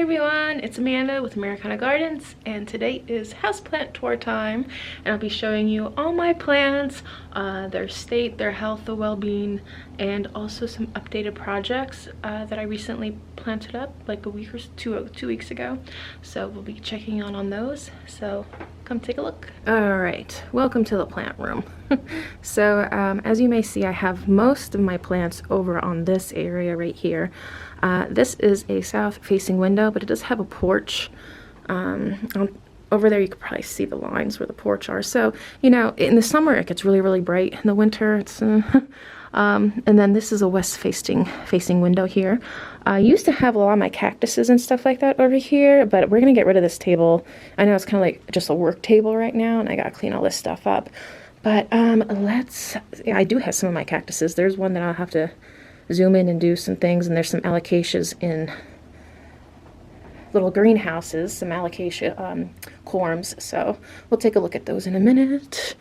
everyone, it's Amanda with Americana Gardens, and today is houseplant tour time, and I'll be showing you all my plants, their state, their health, the well-being, and also some updated projects that I recently planted up like a week or two weeks ago. So we'll be checking on those, so come take a look. All right, welcome to the plant room. So as you may see, I have most of my plants over on this area right here. This is a south-facing window, but it does have a porch. Over there you can probably see the lines where the porch are. So, you know, in the summer it gets really, really bright. In the winter it's... and then this is a west-facing window here. I used to have a lot of my cactuses and stuff like that over here, but we're going to get rid of this table. I know it's kind of like just a work table right now, and I got to clean all this stuff up. But yeah, I do have some of my cactuses. There's one that I'll have to zoom in and do some things, and there's some Alocasias in little greenhouses, some Alocasia corms, so we'll take a look at those in a minute.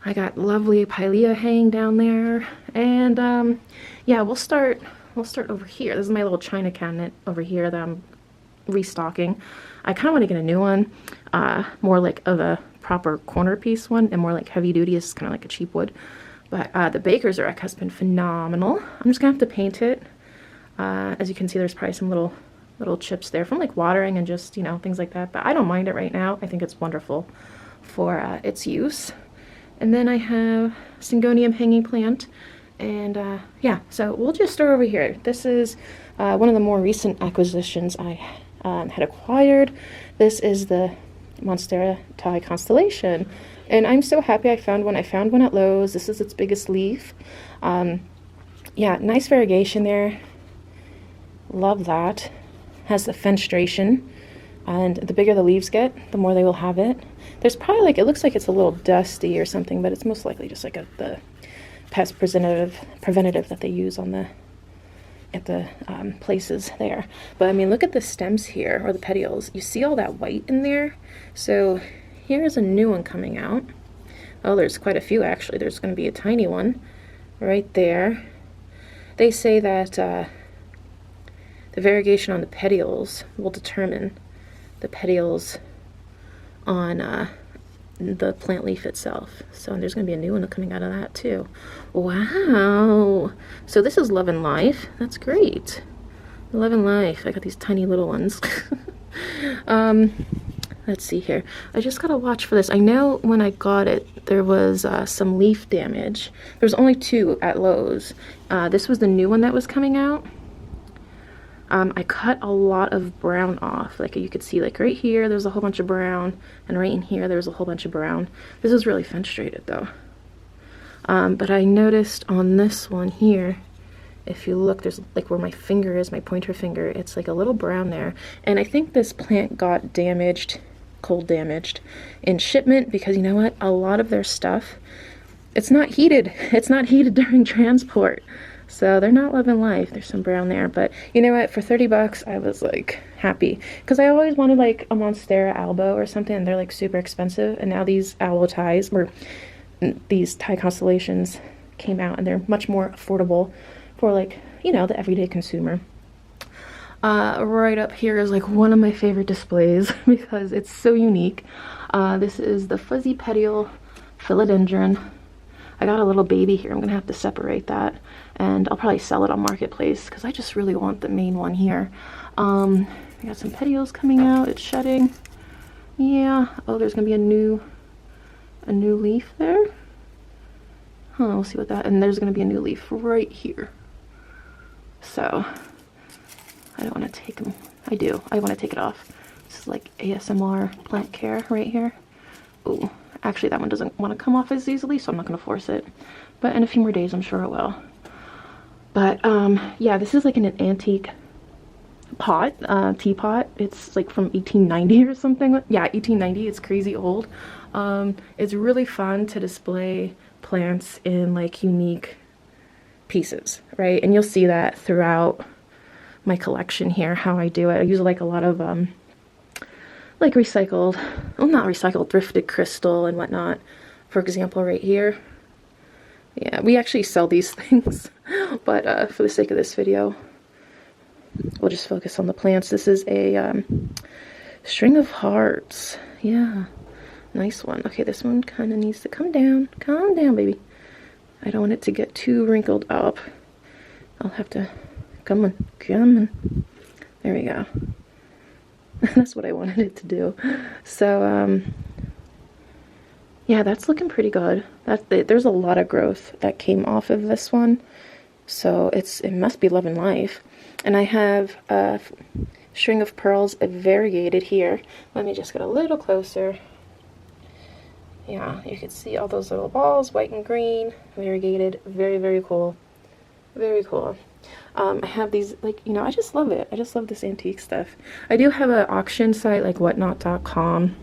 I got lovely Pilea hanging down there, and yeah, we'll start over here. This is my little china cabinet over here that I'm restocking. I kind of want to get a new one, more like of a proper corner piece one, and more like heavy duty. It's kind of like a cheap wood. But the Baker's Wreck has been phenomenal. I'm just gonna have to paint it. As you can see, there's probably some little chips there from like watering and just, you know, things like that. But I don't mind it right now. I think it's wonderful for its use. And then I have Syngonium hanging plant. And yeah, so we'll just start over here. This is one of the more recent acquisitions I had acquired. This is the monstera constellation. And I'm so happy I found one. I found one at Lowe's. This is its biggest leaf. Yeah, nice variegation there. Love that. Has the fenestration. And the bigger the leaves get, the more they will have it. There's probably like, it looks like it's a little dusty or something, but it's most likely just like the pest preventative that they use on at the places there. But I mean, look at the stems here, or the petioles. You see all that white in there? So here's a new one coming out. Oh, there's quite a few actually. There's going to be a tiny one right there. They say that the variegation on the petioles will determine the petioles on the plant leaf itself. So there's going to be a new one coming out of that too. Wow! So this is Love and Life. That's great. Love and Life. I got these tiny little ones. Let's see here. I just gotta watch for this. I know when I got it, there was some leaf damage. There was only 2 at Lowe's. This was the new one that was coming out. I cut a lot of brown off. Like you could see, like right here, there's a whole bunch of brown, and right in here, there's a whole bunch of brown. This is really fenestrated though. But I noticed on this one here, if you look, there's like where my finger is, my pointer finger, it's like a little brown there. And I think this plant got damaged, cold damaged in shipment, because you know what? A lot of their stuff, it's not heated. It's not heated during transport. So they're not Love and Life. There's some brown there, but you know what? For 30 bucks, I was like happy, because I always wanted like a monstera albo or something, and they're like super expensive. And now these aloe ties, or these tie constellations, came out, and they're much more affordable for, like, you know, the everyday consumer. Right up here is like one of my favorite displays because it's so unique. This is the fuzzy petiole Philodendron. I got a little baby here. I'm gonna have to separate that, and I'll probably sell it on Marketplace because I just really want the main one here. I got some petioles coming out. It's shedding. Yeah. Oh, there's gonna be a new leaf there. Huh, we'll see what that, and there's gonna be a new leaf right here. So I don't want to take them. I do. I want to take it off. This is like ASMR plant care right here. Ooh, actually that one doesn't want to come off as easily, so I'm not going to force it. But in a few more days, I'm sure it will. But yeah, this is like an antique pot, teapot. It's like from 1890 or something. Yeah, 1890. It's crazy old. It's really fun to display plants in like unique pieces, right? And you'll see that throughout my collection here, how I do it. I use like a lot of like recycled, well, not recycled, thrifted crystal and whatnot. For example, right here, yeah, we actually sell these things, but for the sake of this video, we'll just focus on the plants. This is a string of hearts. Yeah, nice one. Okay, this one kind of needs to come down. Calm down, baby. I don't want it to get too wrinkled up. I'll have to, come on. There we go. That's what I wanted it to do. So, yeah, that's looking pretty good. There's a lot of growth that came off of this one. So it must be loving life. And I have a string of pearls variegated here. Let me just get a little closer. Yeah, you can see all those little balls, white and green, variegated. Very, very cool. Very cool. I have these, like, you know, I just love it. I just love this antique stuff. I do have an auction site, like whatnot.com,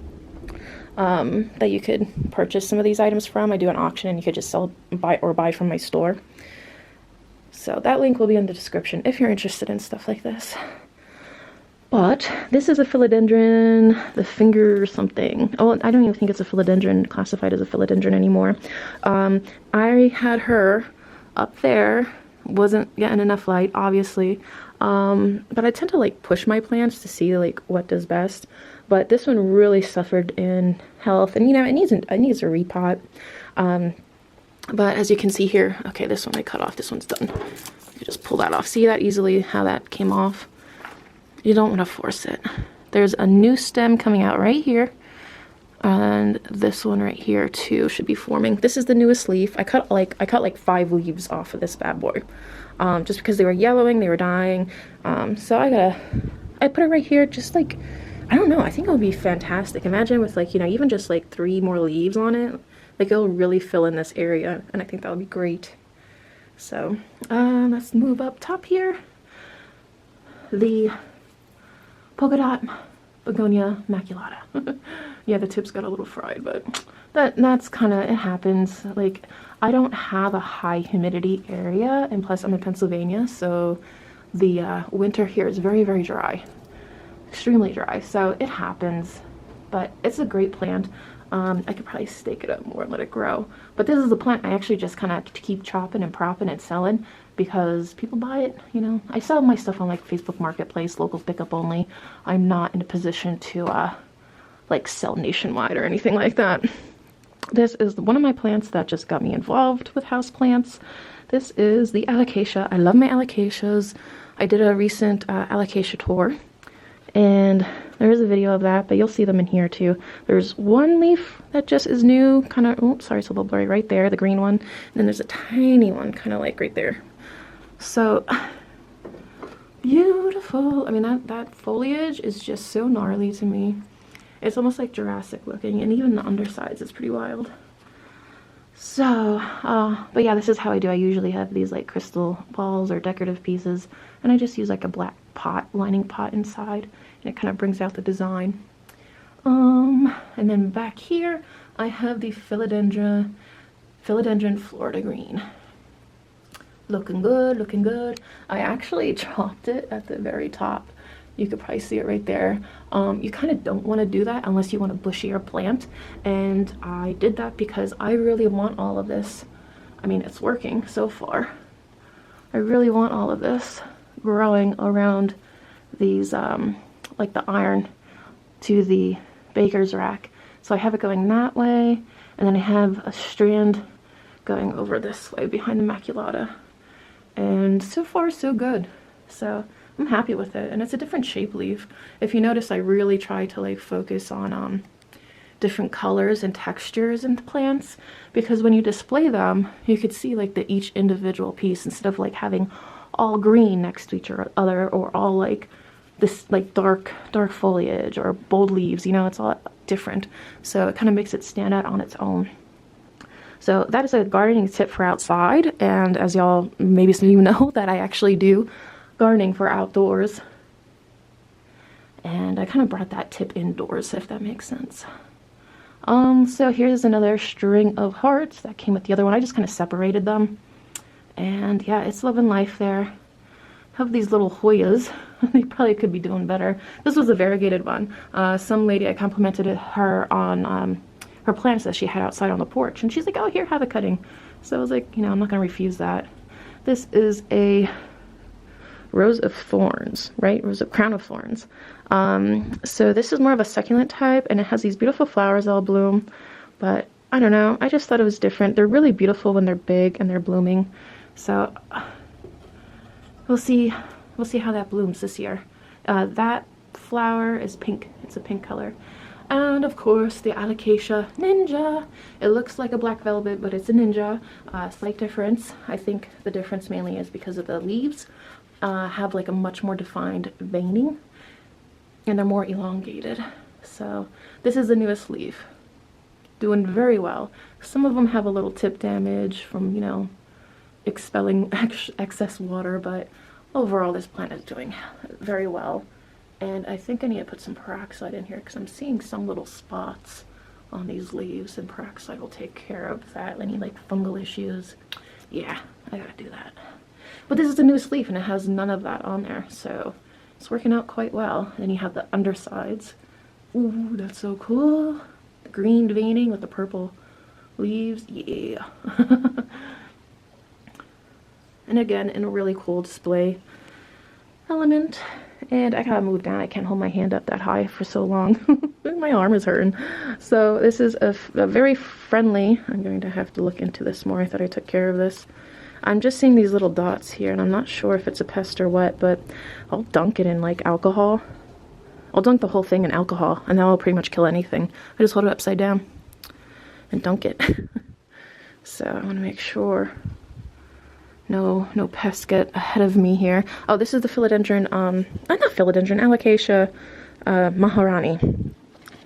that you could purchase some of these items from. I do an auction and you could just buy from my store. So that link will be in the description if you're interested in stuff like this. But this is a philodendron, the finger something. Oh, I don't even think it's a philodendron, classified as a philodendron anymore. I had her up there, wasn't getting enough light, obviously. But I tend to like push my plants to see like what does best. But this one really suffered in health, and you know, it needs a repot. But as you can see here, okay, this one I cut off, this one's done. You just pull that off. See that easily, how that came off? You don't want to force it. There's a new stem coming out right here. And this one right here too should be forming. This is the newest leaf. I cut like 5 leaves off of this bad boy. Just because they were yellowing, they were dying. So I put it right here, just like, I don't know, I think it would be fantastic. Imagine with like, you know, even just like 3 more leaves on it. Like it'll really fill in this area, and I think that would be great. So, let's move up top here. The polka dot Begonia maculata. Yeah, the tips got a little fried, but that's kind of, it happens. Like, I don't have a high humidity area, and plus I'm in Pennsylvania, so the winter here is very, very dry. Extremely dry, so it happens. But it's a great plant. I could probably stake it up more and let it grow. But this is a plant I actually just kind of keep chopping and propping and selling because people buy it, you know. I sell my stuff on like Facebook Marketplace, local pickup only. I'm not in a position to like sell nationwide or anything like that. This is one of my plants that just got me involved with houseplants. This is the Alocasia. I love my Alocasias. I did a recent Alocasia tour, and there is a video of that, but you'll see them in here too. There's one leaf that just is new, kind of, oh, sorry, it's a little blurry right there, the green one. And then there's a tiny one, kind of like right there. So, beautiful. I mean, that foliage is just so gnarly to me. It's almost like Jurassic looking, and even the undersides is pretty wild. So, but yeah, this is how I do. I usually have these like crystal balls or decorative pieces, and I just use like a black pot, lining pot inside, and it kind of brings out the design. And then back here, I have the Philodendron Florida Green. Looking good, looking good. I actually chopped it at the very top. You could probably see it right there. You kind of don't want to do that unless you want a bushier plant. And I did that because I really want all of this. I mean, it's working so far. I really want all of this growing around these, like the iron to the baker's rack. So I have it going that way. And then I have a strand going over this way behind the maculata. And so far, so good. So I'm happy with it, and it's a different shape leaf. If you notice, I really try to like focus on different colors and textures in the plants, because when you display them, you could see like each individual piece instead of like having all green next to each other, or all like this like dark foliage or bold leaves. You know, it's all different, so it kind of makes it stand out on its own. So that is a gardening tip for outside, and as y'all, maybe some of you know, that I actually do gardening for outdoors, and I kind of brought that tip indoors, if that makes sense. So here's another string of hearts that came with the other one. I just kind of separated them, and yeah, it's loving life there. Have these little Hoyas. They probably could be doing better. This was a variegated one. Some lady, I complimented her on her plants that she had outside on the porch, and she's like, oh, here, have a cutting. So I was like, you know, I'm not gonna refuse that. This is a Rose of Thorns, right? Crown of Thorns. So this is more of a succulent type, and it has these beautiful flowers that'll bloom, but I don't know, I just thought it was different. They're really beautiful when they're big and they're blooming. So we'll see how that blooms this year. That flower is pink. It's a pink color. And of course the Alocasia Ninja. It looks like a black velvet, but it's a ninja. Slight difference. I think the difference mainly is because of the leaves have like a much more defined veining, and they're more elongated. So this is the newest leaf. Doing very well. Some of them have a little tip damage from, you know, expelling excess water, but overall this plant is doing very well. And I think I need to put some peroxide in here because I'm seeing some little spots on these leaves, and peroxide will take care of that. Any like fungal issues. Yeah, I gotta do that. But this is the newest leaf and it has none of that on there, so it's working out quite well. And then you have the undersides. Ooh, that's so cool. The green veining with the purple leaves. Yeah. And again, in a really cool display element. And I gotta move down. I can't hold my hand up that high for so long. My arm is hurting. So this is a very friendly, I'm going to have to look into this more. I thought I took care of this. I'm just seeing these little dots here, and I'm not sure if it's a pest or what, but I'll dunk it in like alcohol. I'll dunk the whole thing in alcohol, and that will pretty much kill anything. I just hold it upside down and dunk it. So I want to make sure no pests get ahead of me here. Oh, this is the Philodendron, not Philodendron, Alocasia Maharani.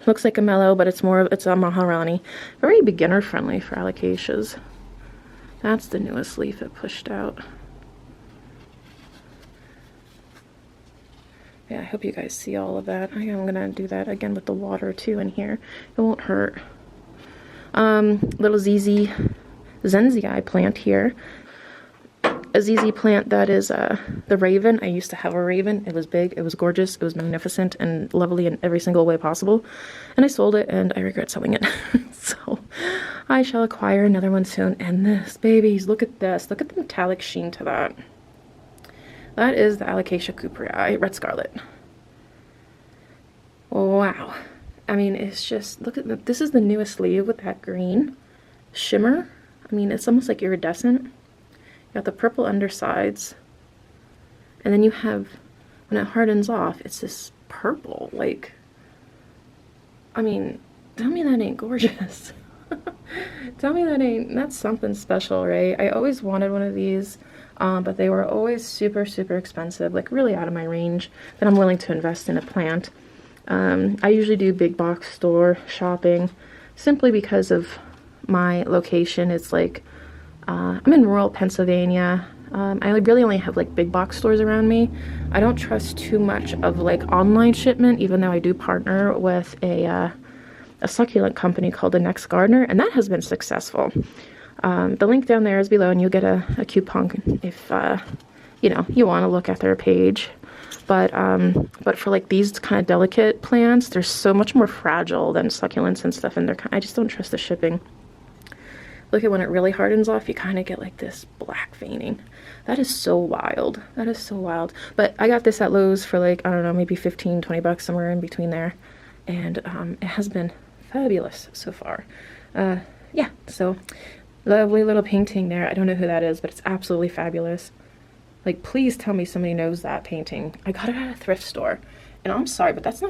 Looks like a mellow, but it's a Maharani. Very beginner friendly for Alocasias. That's the newest leaf it pushed out. Yeah, I hope you guys see all of that. I'm gonna do that again with the water too in here. It won't hurt. Little ZZ Zenzii plant here. A ZZ plant that is the raven. I used to have a raven. It was big, it was gorgeous, it was magnificent and lovely in every single way possible. And I sold it and I regret selling it. So I shall acquire another one soon. And this, babies, look at this. Look at the metallic sheen to that. That is the Alocasia cooperi, red scarlet. Wow. I mean, it's just, look at this is the newest leaf with that green shimmer. I mean, it's almost like iridescent. You got the purple undersides, and then you have, when it hardens off, it's this purple, like, I mean, tell me that ain't gorgeous. Tell me that's something special, right? I always wanted one of these, but they were always super, super expensive, like really out of my range, that I'm willing to invest in a plant. I usually do big box store shopping, simply because of my location. It's like, I'm in rural Pennsylvania. I really only have like big box stores around me. I don't trust too much of like online shipment, even though I do partner with a succulent company called The Next Gardener, and that has been successful. The link down there is below, and you'll get a coupon if you know, you want to look at their page. But for like these kind of delicate plants, they're so much more fragile than succulents and stuff, and I just don't trust the shipping. Look at when it really hardens off, you kind of get like this black veining. That is so wild. That is so wild. But I got this at Lowe's for like, I don't know, maybe 15, 20 bucks, somewhere in between there. And it has been fabulous so far. Yeah, so lovely little painting there. I don't know who that is, but it's absolutely fabulous. Like, please tell me somebody knows that painting. I got it at a thrift store. And I'm sorry, but that's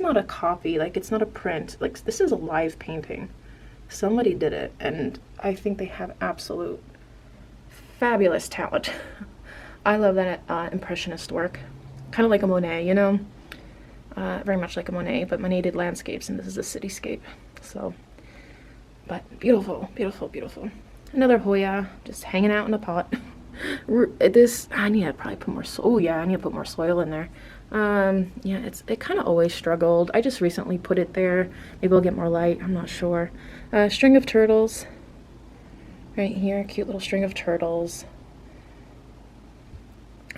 not a copy. Like, it's not a print. Like, this is a live painting. Somebody did it, and I think they have absolute fabulous talent. I love that impressionist work. Kind of like a Monet, you know? Very much like a Monet, but Monet did landscapes, and this is a cityscape. So, but beautiful, beautiful, beautiful. Another Hoya, just hanging out in a pot. This, I need to probably put more soil. Oh yeah, I need to put more soil in there. Yeah, it kind of always struggled. I just recently put it there. Maybe I'll get more light, I'm not sure. String of turtles right here, cute little string of turtles.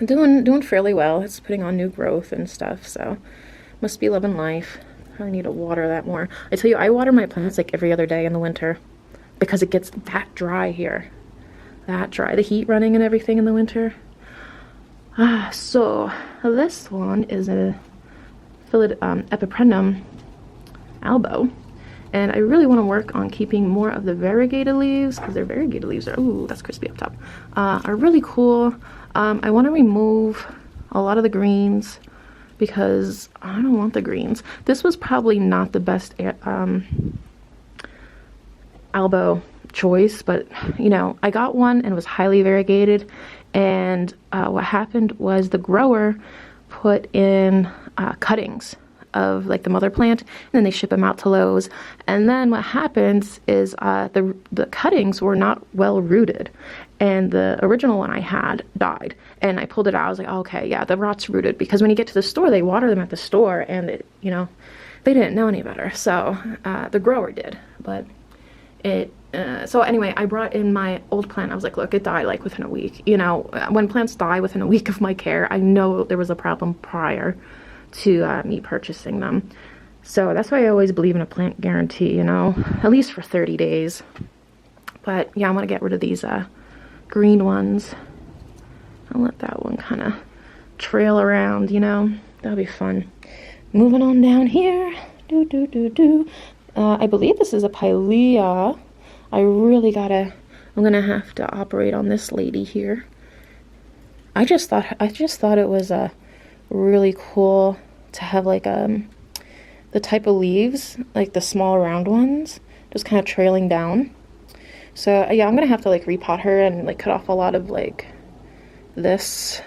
Doing fairly well. It's putting on new growth and stuff, so must be loving life. I need to water that more. I tell you, I water my plants like every other day in the winter because it gets that dry here. That dry. The heat running and everything in the winter. So this one is a Epipremnum albo, and I really want to work on keeping more of the variegated leaves, because their variegated leaves are, ooh, that's crispy up top, are really cool. I want to remove a lot of the greens because I don't want the greens. This was probably not the best albo choice, but you know, I got one and it was highly variegated, and what happened was the grower put in cuttings of like the mother plant, and then they ship them out to Lowe's, and then what happens is the cuttings were not well rooted, and the original one I had died, and I pulled it out. I was like, oh, okay, yeah, the rot's rooted, because when you get to the store, they water them at the store, and it, you know, they didn't know any better, so the grower did. But it so anyway, I brought in my old plant. I was like, look, it died like within a week. You know, when plants die within a week of my care, I know there was a problem prior to me purchasing them. So that's why I always believe in a plant guarantee, you know, at least for 30 days. But yeah, I'm gonna get rid of these green ones. I'll let that one kind of trail around, you know, that'll be fun. Moving on down here, I believe this is a Pilea. I'm gonna have to operate on this lady here. I just thought it was really cool to have like the type of leaves, like the small round ones, just kind of trailing down. So yeah, I'm gonna have to like repot her and like cut off a lot of like this,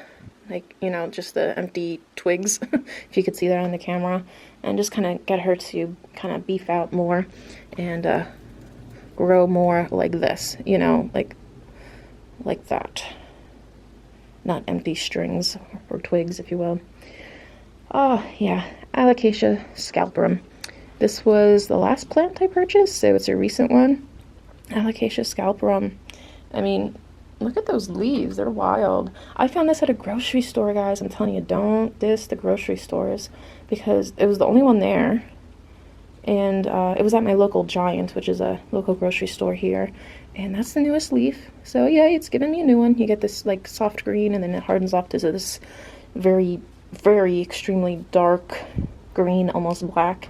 like, you know, just the empty twigs, if you could see that on the camera, and just kind of get her to kind of beef out more and grow more like this, you know, like that. Not empty strings or twigs, if you will. Oh yeah, Alocasia scalparum. This was the last plant I purchased, so it's a recent one. Alocasia scalparum. I mean, look at those leaves, they're wild. I found this at a grocery store, guys. I'm telling you, don't diss the grocery stores, because it was the only one there. And it was at my local Giant, which is a local grocery store here. And that's the newest leaf. So yeah, it's giving me a new one. You get this like soft green, and then it hardens off to this very, very extremely dark green, almost black.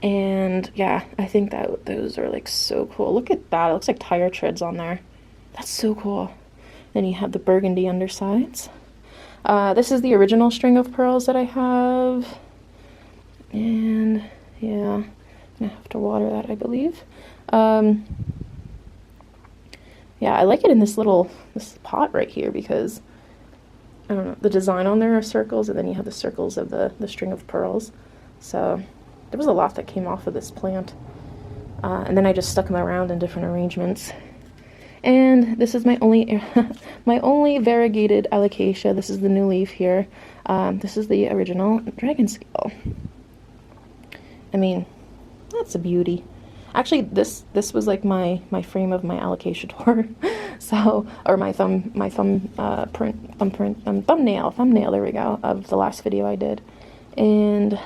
And yeah, I think that those are like so cool. Look at that. It looks like tire treads on there. That's so cool. Then you have the burgundy undersides. This is the original string of pearls that I have. And yeah, I'm gonna have to water that, I believe. Yeah, I like it in this pot right here, because I don't know, the design on there are circles, and then you have the circles of the string of pearls. So there was a lot that came off of this plant, and then I just stuck them around in different arrangements. And this is my only my only variegated Alocasia. This is the new leaf here. This is the original dragon scale. I mean, that's a beauty. Actually, this was like my frame of my Alocasia tour. So, or my thumbnail, there we go, of the last video I did. And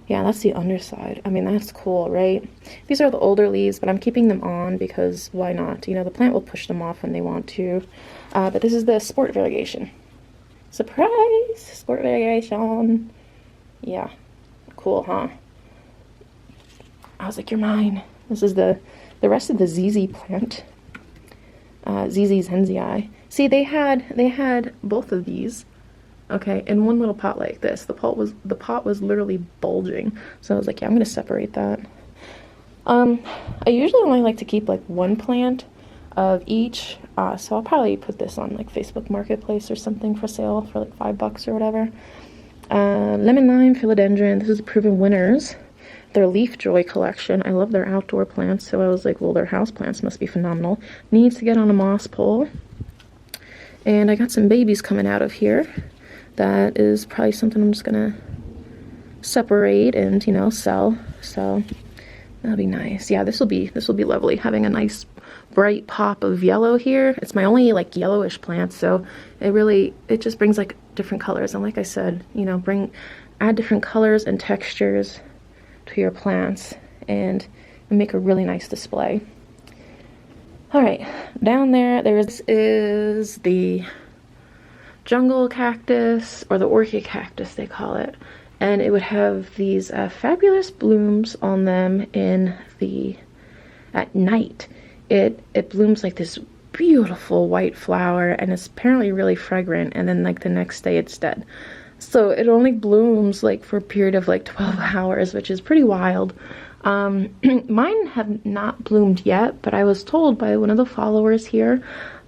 yeah, that's the underside. I mean, that's cool, right? These are the older leaves, but I'm keeping them on because why not? You know, the plant will push them off when they want to. But this is the sport variegation. Surprise! Sport variegation. Yeah. Cool, huh? I was like, you're mine. This is the rest of the ZZ plant. ZZ zenzii. See, they had both of these, okay, in one little pot like this. The pot was literally bulging. So I was like, yeah, I'm gonna separate that. I usually only like to keep like one plant of each. So I'll probably put this on like Facebook Marketplace or something for sale for like $5 or whatever. Lemon lime philodendron. This is proven winners. Their Leaf Joy collection. I love their outdoor plants, so I was like, well, their house plants must be phenomenal. Needs to get on a moss pole. And I got some babies coming out of here. That is probably something I'm just gonna separate and, you know, sell. So that'll be nice. Yeah, this will be lovely, having a nice bright pop of yellow here. It's my only like yellowish plant, so it just brings like different colors. And like I said, you know, add different colors and textures to your plants and make a really nice display. All right, down there is the jungle cactus, or the orchid cactus they call it, and it would have these fabulous blooms on them at night. It blooms like this beautiful white flower, and it's apparently really fragrant, and then like the next day it's dead. So it only blooms like for a period of like 12 hours, which is pretty wild. Mine have not bloomed yet, but I was told by one of the followers here,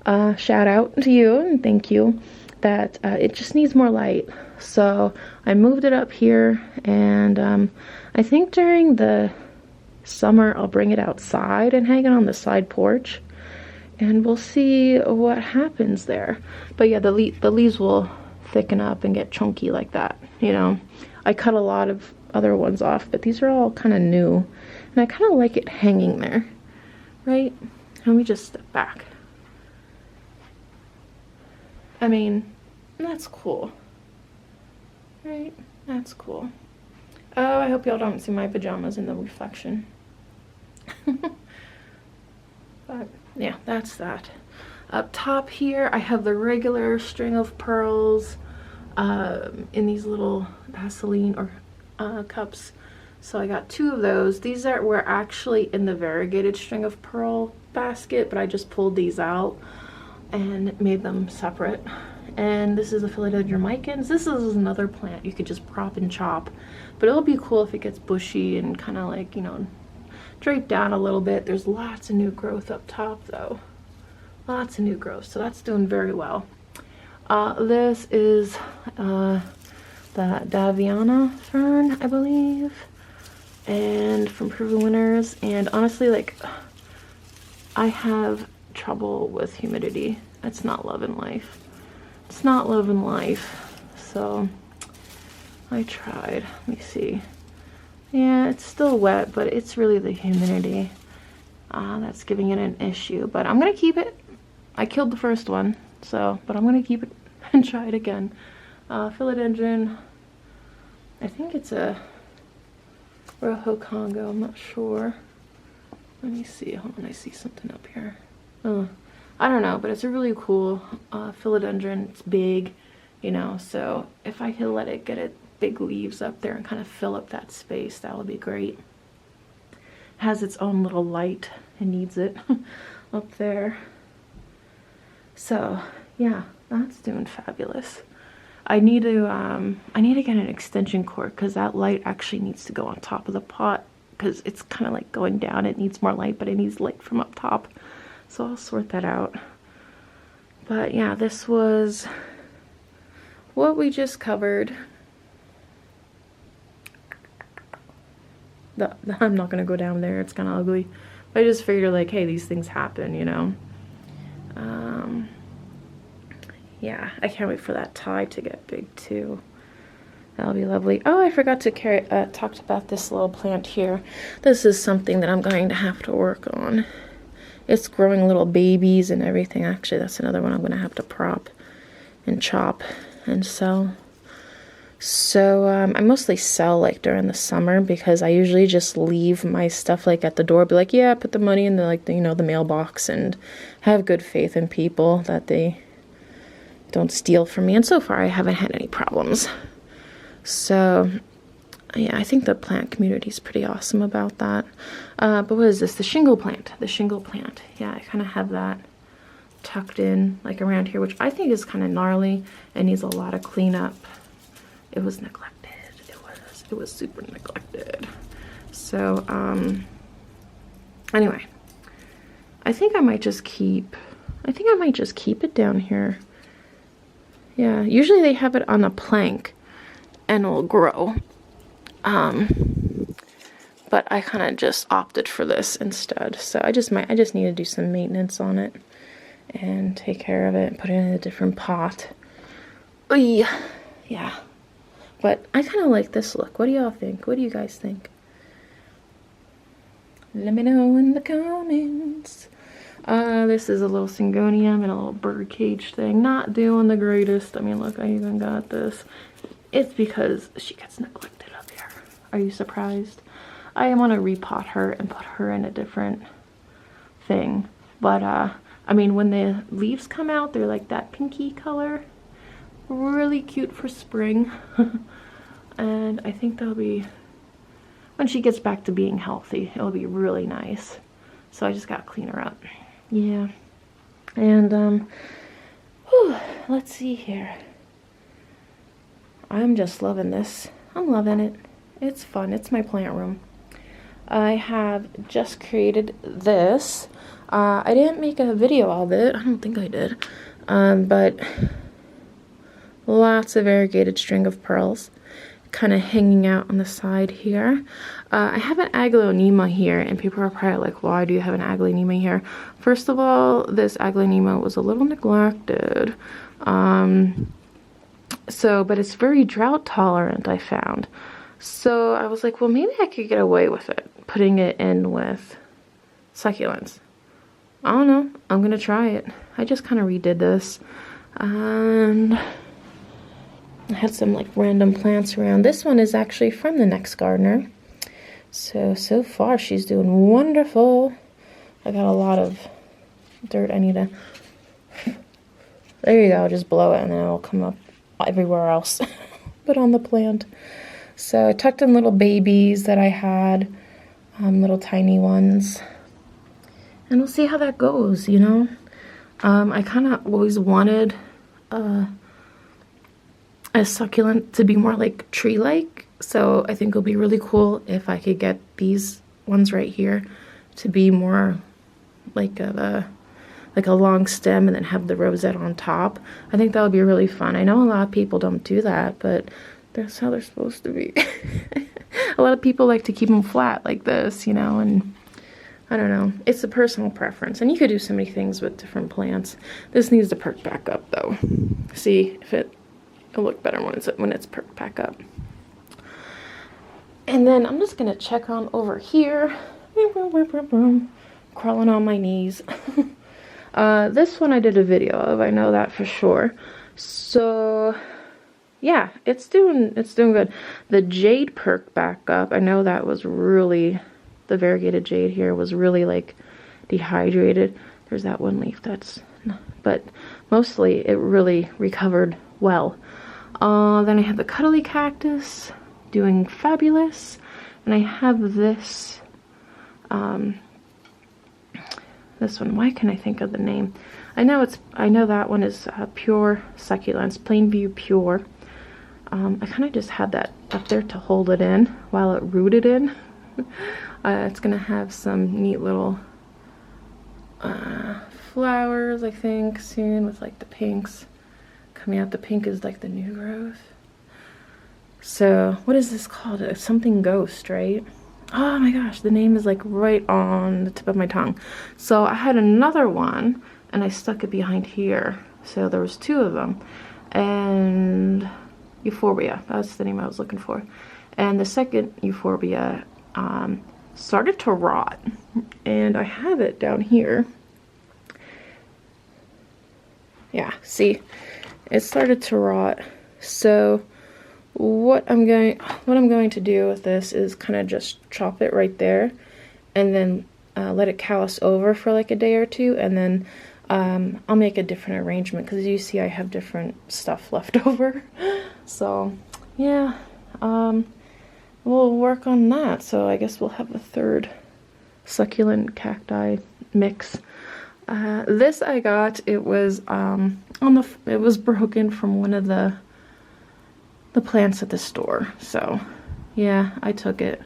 shout out to you and thank you, that it just needs more light. So I moved it up here, and I think during the summer I'll bring it outside and hang it on the side porch, and we'll see what happens there. But yeah, the leaves will thicken up and get chunky like that, you know. I cut a lot of other ones off, but these are all kind of new, and I kind of like it hanging there, right? Let me just step back. I mean, that's cool, right? That's cool. Oh, I hope y'all don't see my pajamas in the reflection. But yeah, that's that. Up top here, I have the regular string of pearls in these little Vaseline or cups. So I got 2 of those. These were actually in the variegated string of pearl basket, but I just pulled these out and made them separate. And this is a Philodendron micans. This is another plant you could just prop and chop, but it'll be cool if it gets bushy and kind of like, you know, drape down a little bit. There's lots of new growth up top though. Lots of new growth, so that's doing very well. This is the Daviana fern, I believe, and from Proven Winners. And honestly, like, I have trouble with humidity. It's not loving life. It's not loving life. So I tried. Let me see. Yeah, it's still wet, but it's really the humidity that's giving it an issue. But I'm gonna keep it. I killed the first one, so, but I'm gonna keep it and try it again. Philodendron, I think it's a Rojo Congo, I'm not sure. Let me see, hold on, I see something up here. I don't know, but it's a really cool philodendron. It's big, you know, so if I could let it get its big leaves up there and kind of fill up that space, that would be great. It has its own little light, it needs it up there. So yeah, that's doing fabulous. I need to get an extension cord because that light actually needs to go on top of the pot because it's kind of like going down. It needs more light, but it needs light from up top. So I'll sort that out. But yeah, this was what we just covered. I'm not gonna go down there, it's kind of ugly. But I just figured like, hey, these things happen, you know. Yeah, I can't wait for that tie to get big too. That'll be lovely. Oh, I forgot to talk about this little plant here. This is something that I'm going to have to work on. It's growing little babies and everything. Actually, that's another one I'm going to have to prop and chop and sell. So I mostly sell like during the summer because I usually just leave my stuff like at the door, be like, yeah, put the money in the, like, the, you know, the mailbox, and have good faith in people that they don't steal from me. And so far I haven't had any problems. So yeah, I think the plant community is pretty awesome about that. But what is this? The shingle plant. The shingle plant. Yeah, I kind of have that tucked in like around here, which I think is kind of gnarly and needs a lot of cleanup. It was neglected. It was super neglected. So anyway, I think I might just keep it down here. Yeah, usually they have it on a plank and it'll grow. But I kind of just opted for this instead. So I just need to do some maintenance on it and take care of it and put it in a different pot. Yeah. But I kind of like this look. What do y'all think? What do you guys think? Let me know in the comments. This is a little syngonium and a little bird cage thing. Not doing the greatest. I mean, look, I even got this. It's because she gets neglected up here. Are you surprised? I want to repot her and put her in a different thing. But, I mean, when the leaves come out, they're like that pinky color. really cute for spring. And I think that'll be, when she gets back to being healthy, it'll be really nice. So I just gotta clean her up. Yeah. And whew, let's see here. I'm just loving this. I'm loving it. It's fun. It's my plant room. I have just created this. I didn't make a video of it. I don't think I did. But lots of variegated string of pearls kind of hanging out on the side here. I have an aglaonema here, and people are probably like, why do you have an aglaonema here? First of all, this aglaonema was a little neglected. But it's very drought tolerant, I found. So I was like, well, maybe I could get away with it, putting it in with succulents. I don't know. I'm going to try it. I just kind of redid this. And I had some like random plants around. This one is actually from the next gardener. So far she's doing wonderful. I got a lot of dirt I need to... There you go, just blow it and then it'll come up everywhere else. But on the plant. So I tucked in little babies that I had. Little tiny ones. And we'll see how that goes, you know. I kind of always wanted a succulent to be more like tree-like, so I think it'll be really cool if I could get these ones right here to be more like a long stem and then have the rosette on top. I think that would be really fun. I know a lot of people don't do that, but that's how they're supposed to be. A lot of people like to keep them flat like this, you know, and I don't know. It's a personal preference, and you could do so many things with different plants. This needs to perk back up though. See if it'll look better when it's perked back up. And then I'm just gonna check on over here. Crawling on my knees. This one I did a video of, I know that for sure. So yeah, it's doing good. The jade perked back up. I know that was really, the variegated jade here was really like dehydrated. There's that one leaf but mostly it really recovered well. Then I have the cuddly cactus doing fabulous, and I have this this one. Why can I think of the name? I know that one is Pure Succulents, Plainview Pure. I kind of just had that up there to hold it in while it rooted in. It's gonna have some neat little flowers, I think, soon, with like the pinks coming out. The pink is like the new growth. So what is this called? It's something ghost, right? Oh my gosh, the name is like right on the tip of my tongue. So I had another one and I stuck it behind here. So there was two of them. And Euphorbia, that's the name I was looking for. And the second Euphorbia started to rot. And I have it down here. Yeah, see, it started to rot. So what I'm going to do with this is kind of just chop it right there and then let it callus over for like a day or two, and then I'll make a different arrangement because you see I have different stuff left over. So yeah, we'll work on that. So I guess we'll have a third succulent cacti mix. This I got, it was it was broken from one of the plants at the store. So yeah, I took it.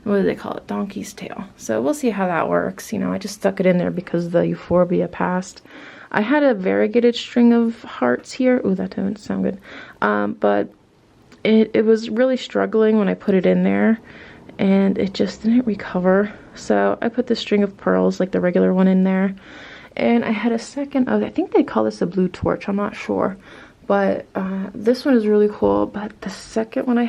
What do they call it? Donkey's tail. So we'll see how that works. You know, I just stuck it in there because the Euphorbia passed. I had a variegated string of hearts here. Ooh, that didn't sound good. But it was really struggling when I put it in there, and it just didn't recover. So I put the string of pearls, like the regular one, in there. And I had a second of, I think they call this a blue torch, I'm not sure. But this one is really cool, but the second one I